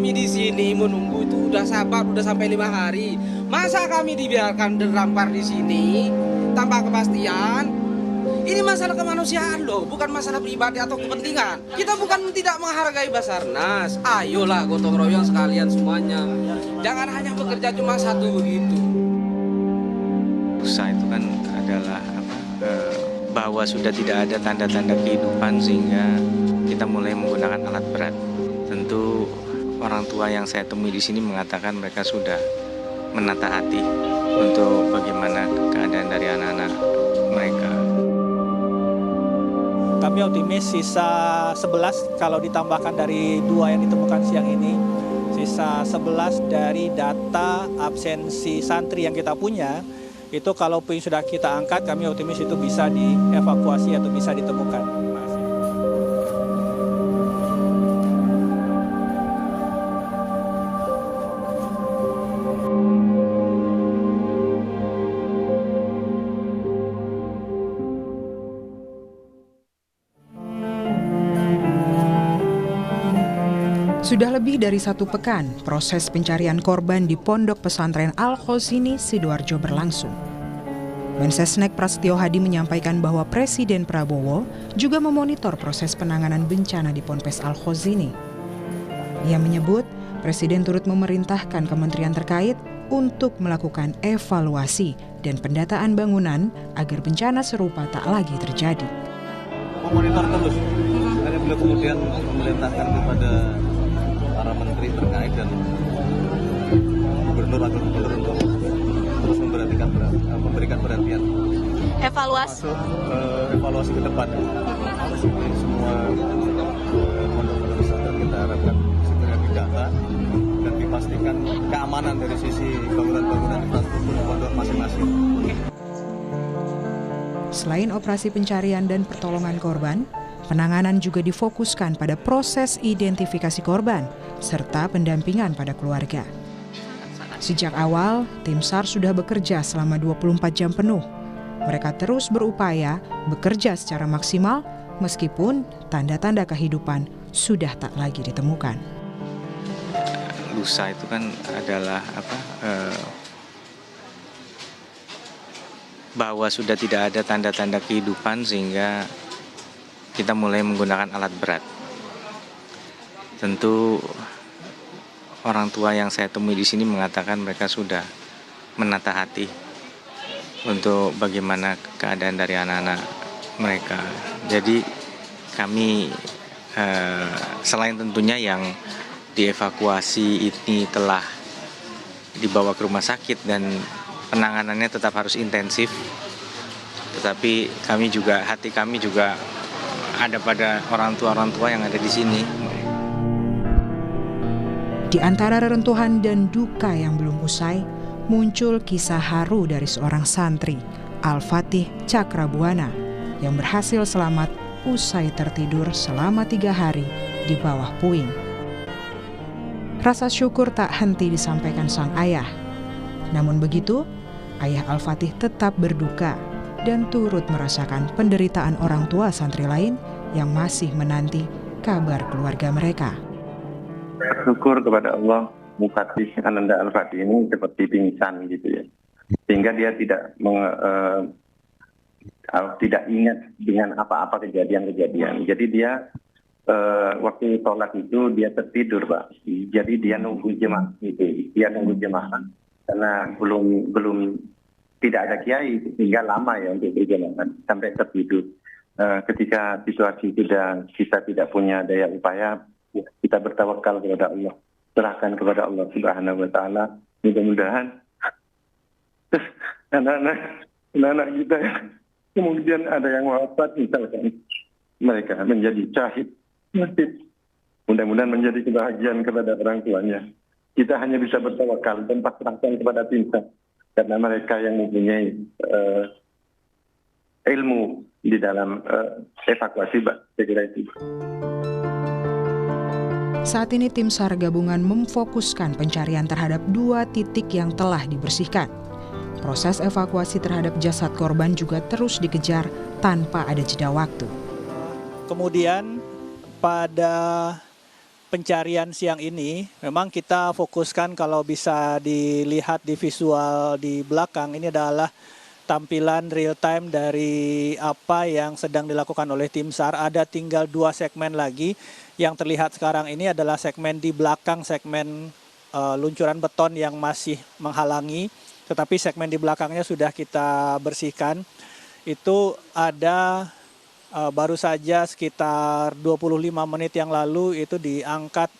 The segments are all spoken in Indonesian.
kami di sini menunggu itu udah sabar, udah sampai 5 hari. Masa kami dibiarkan terdampar di sini tanpa kepastian? Ini masalah kemanusiaan loh, bukan masalah pribadi atau kepentingan. Kita bukan tidak menghargai Basarnas. Ayolah gotong royong sekalian semuanya. Jangan hanya bekerja cuma satu begitu. Usaha itu kan adalah bahwa sudah tidak ada tanda-tanda kehidupan sehingga kita mulai menggunakan alat berat. Tentu orang tua yang saya temui di sini mengatakan mereka sudah menata hati untuk bagaimana keadaan dari anak-anak mereka. Kami optimis sisa 11 kalau ditambahkan dari 2 yang ditemukan siang ini, sisa 11 dari data absensi santri yang kita punya, itu kalau puing sudah kita angkat, kami optimis itu bisa dievakuasi atau bisa ditemukan. Sudah lebih dari 1 pekan, proses pencarian korban di Pondok Pesantren Al-Khozini, Sidoarjo berlangsung. Mensesnek Prasetyo Hadi menyampaikan bahwa Presiden Prabowo juga memonitor proses penanganan bencana di Ponpes Al-Khozini. Ia menyebut, Presiden turut memerintahkan kementerian terkait untuk melakukan evaluasi dan pendataan bangunan agar bencana serupa tak lagi terjadi. Memonitor terus, karena beliau kemudian memerintahkan kepada para menteri terkait dan gubernur atau gubernur untuk terus memberikan perhatian. Evaluasi ke depan. Semua pondok-pondok pesantren kita harapkan segera didata dan dipastikan keamanan dari sisi bangunan-bangunan infrastruktur pondok masing-masing. Selain operasi pencarian dan pertolongan korban, penanganan juga difokuskan pada proses identifikasi korban serta pendampingan pada keluarga. Sejak awal, tim SAR sudah bekerja selama 24 jam penuh. Mereka terus berupaya bekerja secara maksimal meskipun tanda-tanda kehidupan sudah tak lagi ditemukan. Lusa itu kan adalah bahwa sudah tidak ada tanda-tanda kehidupan sehingga kita mulai menggunakan alat berat. Tentu orang tua yang saya temui di sini mengatakan mereka sudah menata hati untuk bagaimana keadaan dari anak-anak mereka. Jadi kami selain tentunya yang dievakuasi ini telah dibawa ke rumah sakit dan penanganannya tetap harus intensif, tetapi hati kami juga ada pada orang tua yang ada di sini. Di antara reruntuhan dan duka yang belum usai, muncul kisah haru dari seorang santri, Al-Fatih Cakrabuana, yang berhasil selamat usai tertidur selama 3 hari di bawah puing. Rasa syukur tak henti disampaikan sang ayah. Namun begitu, ayah Al-Fatih tetap berduka dan turut merasakan penderitaan orang tua santri lain yang masih menanti kabar keluarga mereka. Bersyukur kepada Allah, Mufatih Ananda Al-Fatih ini seperti pingsan gitu ya, sehingga dia tidak ingat dengan apa-apa kejadian. Jadi dia waktu sholat itu dia tertidur, Pak. Jadi dia nunggu jemaah gitu, karena belum tidak ada kiai sehingga lama ya untuk berjamaah sampai tertidur. Ketika situasi sudah kita tidak punya daya upaya, kita bertawakal kepada Allah, serahkan kepada Allah Subhanahu wa taala. Mudah-mudahan anak-anak kita kemudian ada yang wafat misalkan mereka menjadi syahid, mudah-mudahan menjadi kebahagiaan kepada orang tuanya. Kita hanya bisa bertawakal dan pasrahkan kepada tim SAR karena mereka yang mempunyai ilmu di dalam evakuasi, saya kira itu. Saat ini tim SAR gabungan memfokuskan pencarian terhadap 2 titik yang telah dibersihkan. Proses evakuasi terhadap jasad korban juga terus dikejar tanpa ada jeda waktu. Kemudian pada pencarian siang ini memang kita fokuskan, kalau bisa dilihat di visual di belakang, ini adalah tampilan real time dari apa yang sedang dilakukan oleh tim SAR. Ada tinggal 2 segmen lagi. Yang terlihat sekarang ini adalah segmen di belakang, segmen luncuran beton yang masih menghalangi. Tetapi segmen di belakangnya sudah kita bersihkan. Itu ada baru saja sekitar 25 menit yang lalu itu diangkat,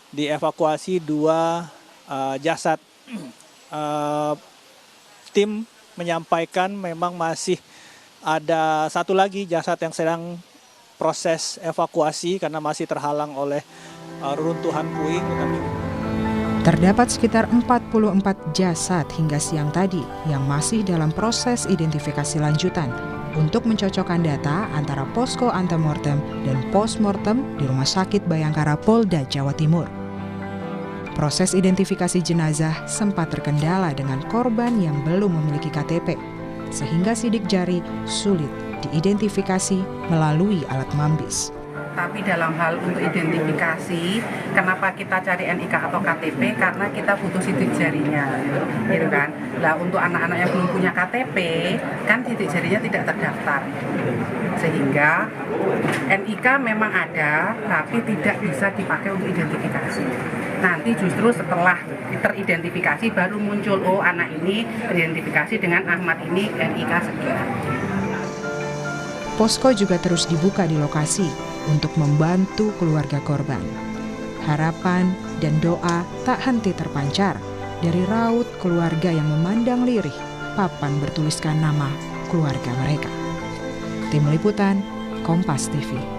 dievakuasi 2 jasad. Tim menyampaikan memang masih ada 1 lagi jasad yang sedang proses evakuasi karena masih terhalang oleh reruntuhan puing. Terdapat sekitar 44 jasad hingga siang tadi yang masih dalam proses identifikasi lanjutan untuk mencocokkan data antara posko antemortem dan postmortem di Rumah Sakit Bayangkara Polda Jawa Timur. Proses identifikasi jenazah sempat terkendala dengan korban yang belum memiliki KTP, sehingga sidik jari sulit diidentifikasi melalui alat mambis. Tapi dalam hal untuk identifikasi, kenapa kita cari NIK atau KTP? Karena kita butuh sidik jarinya, gitu kan. Nah, untuk anak-anak yang belum punya KTP, kan sidik jarinya tidak terdaftar. Sehingga NIK memang ada, tapi tidak bisa dipakai untuk identifikasi. Nanti justru setelah teridentifikasi baru muncul, oh anak ini teridentifikasi dengan Ahmad ini NIK sekian. Posko juga terus dibuka di lokasi untuk membantu keluarga korban. Harapan dan doa tak henti terpancar dari raut keluarga yang memandang lirih papan bertuliskan nama keluarga mereka. Tim Liputan, Kompas TV.